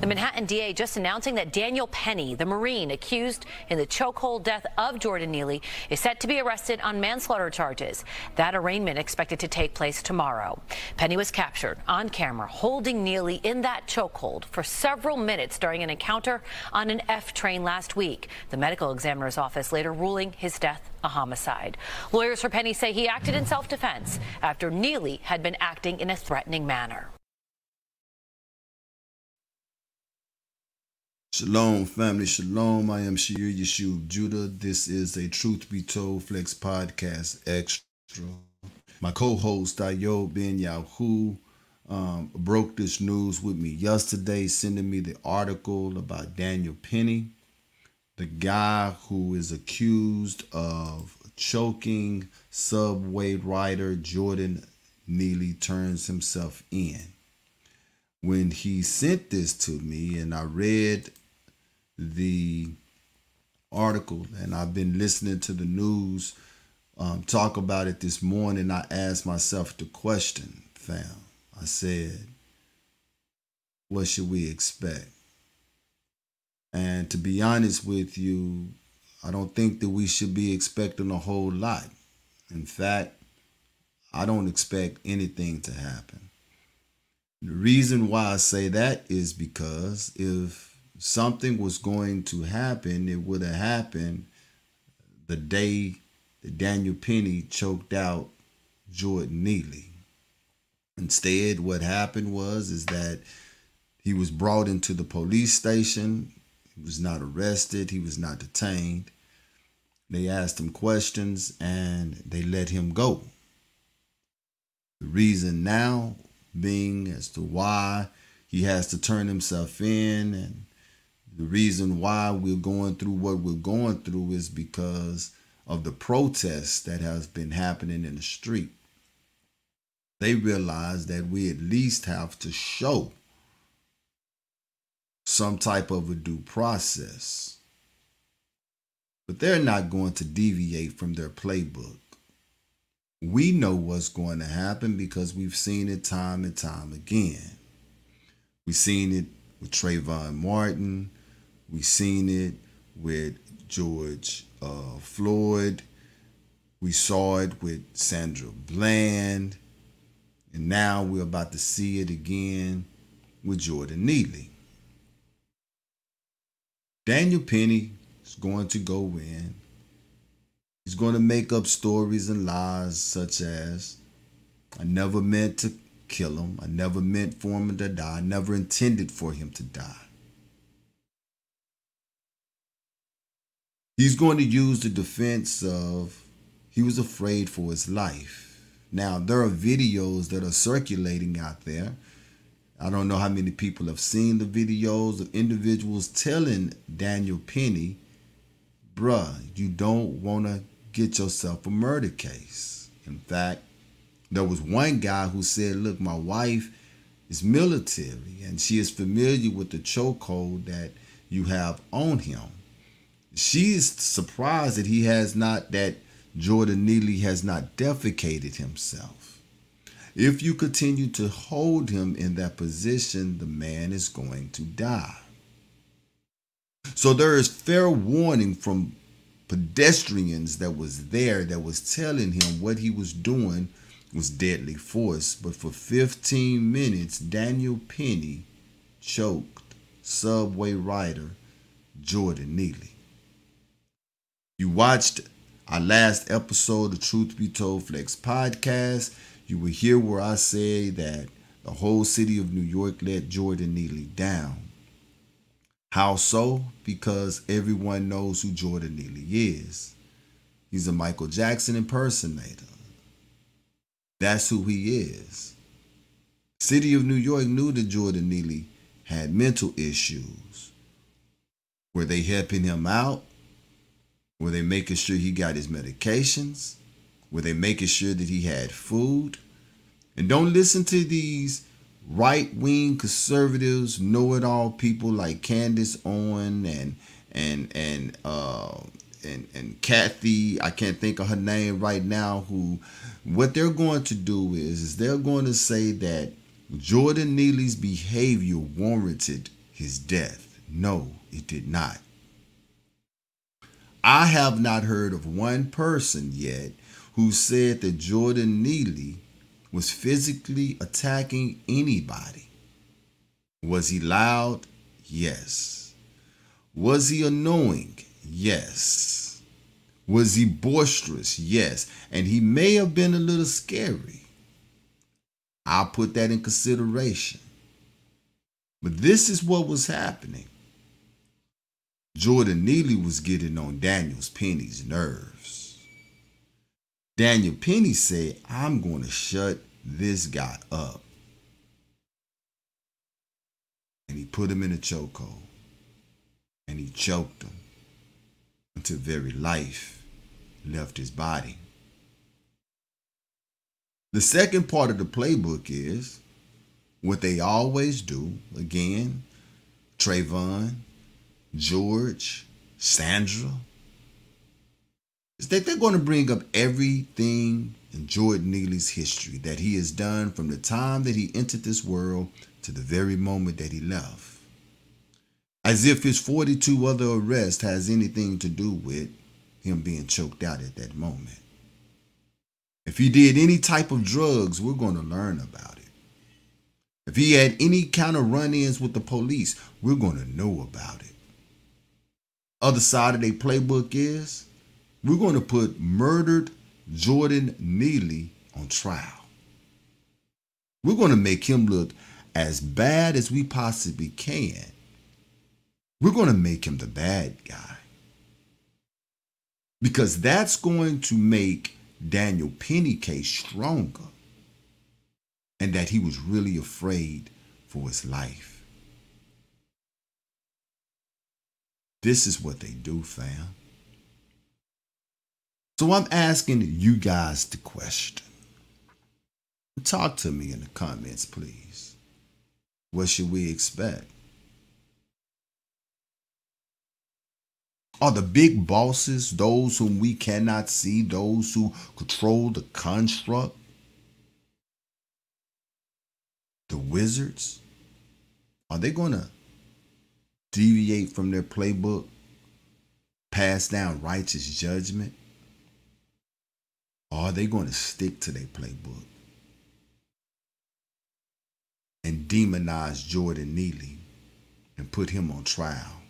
The Manhattan DA just announcing that Daniel Penny, the Marine accused in the chokehold death of Jordan Neely, is set to be arrested on manslaughter charges. That arraignment expected to take place tomorrow. Penny was captured on camera holding Neely in that chokehold for several minutes during an encounter on an F train last week. The medical examiner's office later ruling his death a homicide. Lawyers for Penny say he acted in self-defense after Neely had been acting in a threatening manner. Shalom, family. Shalom. I am Shir Yeshua Judah. This is a Truth Be Told Flex Podcast Extra. My co-host, Ayob Ben Yahu, broke this news with me yesterday, sending me the article about Daniel Penny, the guy who is accused of choking subway rider Jordan Neely turns himself in. When he sent this to me and I read the article and I've been listening to the news talk about it this morning, I asked myself the question, fam. I said, what should we expect? And to be honest with you, I don't think that we should be expecting a whole lot. In fact, I don't expect anything to happen. The reason why I say that is because if something was going to happen, it would have happened the day that Daniel Penny choked out Jordan Neely. Instead, what happened is that he was brought into the police station. He was not arrested. He was not detained. They asked him questions and they let him go. The reason now being as to why he has to turn himself in, and the reason why we're going through what we're going through is because of the protests that has been happening in the street. They realize that we at least have to show some type of a due process. But they're not going to deviate from their playbook. We know what's going to happen because we've seen it time and time again. We've seen it with Trayvon Martin. We've seen it with George Floyd. We saw it with Sandra Bland. And now we're about to see it again with Jordan Neely. Daniel Penny is going to go in. He's going to make up stories and lies such as, I never meant to kill him. I never meant for him to die. I never intended for him to die. He's going to use the defense of he was afraid for his life. Now, there are videos that are circulating out there. I don't know how many people have seen the videos of individuals telling Daniel Penny, bruh, you don't want to get yourself a murder case. In fact, there was one guy who said, look, my wife is military and she is familiar with the chokehold that you have on him. She is surprised that Jordan Neely has not defecated himself. If you continue to hold him in that position, the man is going to die. So there is fair warning from pedestrians that was there that was telling him what he was doing was deadly force. But for 15 minutes, Daniel Penny choked subway rider Jordan Neely. You watched our last episode of Truth Be Told Flex Podcast. You will hear where I say that the whole city of New York let Jordan Neely down. How so? Because everyone knows who Jordan Neely is. He's a Michael Jackson impersonator. That's who he is. City of New York knew that Jordan Neely had mental issues. Were they helping him out? Were they making sure he got his medications? Were they making sure that he had food? And don't listen to these right-wing conservatives, know-it-all people like Candace Owen and Kathy, I can't think of her name right now, who what they're going to do is they're going to say that Jordan Neely's behavior warranted his his death. No, it did not. I have not heard of one person yet who said that Jordan Neely was physically attacking anybody. Was he loud? Yes. Was he annoying? Yes. Was he boisterous? Yes. And he may have been a little scary. I'll put that in consideration. But this is what was happening. Jordan Neely was getting on Daniel Penny's nerves. Daniel Penny said, I'm going to shut this guy up. And he put him in a chokehold. And he choked him until very life left his body. The second part of the playbook is what they always do. Again, Trayvon, George, Sandra, is that they're going to bring up everything in Jordan Neely's history that he has done from the time that he entered this world to the very moment that he left. As if his 42 other arrests has anything to do with him being choked out at that moment. If he did any type of drugs, we're going to learn about it. If he had any kind of run-ins with the police, we're going to know about it. Other side of their playbook is we're going to put murdered Jordan Neely on trial. We're going to make him look as bad as we possibly can. We're going to make him the bad guy. Because that's going to make Daniel Penny case stronger. And that he was really afraid for his life. This is what they do, fam. So I'm asking you guys the question. Talk to me in the comments, please. What should we expect? Are the big bosses those whom we cannot see, those who control the construct? The wizards? Are they going to deviate from their playbook, pass down righteous judgment? Or are they going to stick to their playbook and demonize Jordan Neely and put him on trial?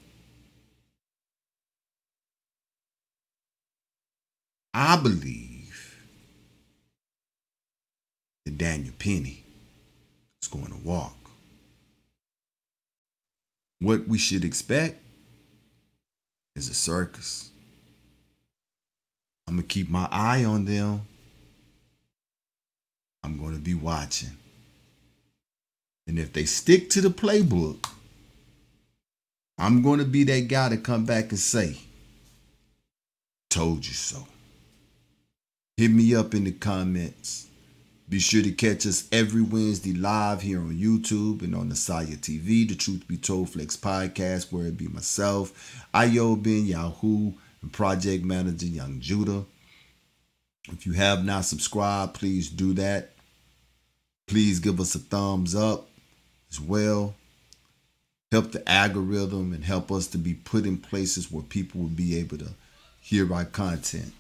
I believe that Daniel Penny is going to walk. What we should expect is a circus. I'm going to keep my eye on them. I'm going to be watching. And if they stick to the playbook, I'm going to be that guy to come back and say, told you so. Hit me up in the comments. Be sure to catch us every Wednesday live here on YouTube and on the Saya TV, the Truth Be Told Flex podcast, where it be myself, Ayo Ben Yahoo, and Project Manager Young Judah. If you have not subscribed, please do that. Please give us a thumbs up as well. Help the algorithm and help us to be put in places where people will be able to hear our content.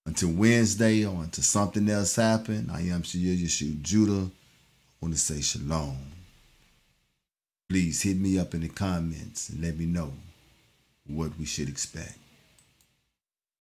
Until Wednesday or until something else happen, I am Shia Yeshua Judah. I want to say shalom. Please hit me up in the comments and let me know what we should expect.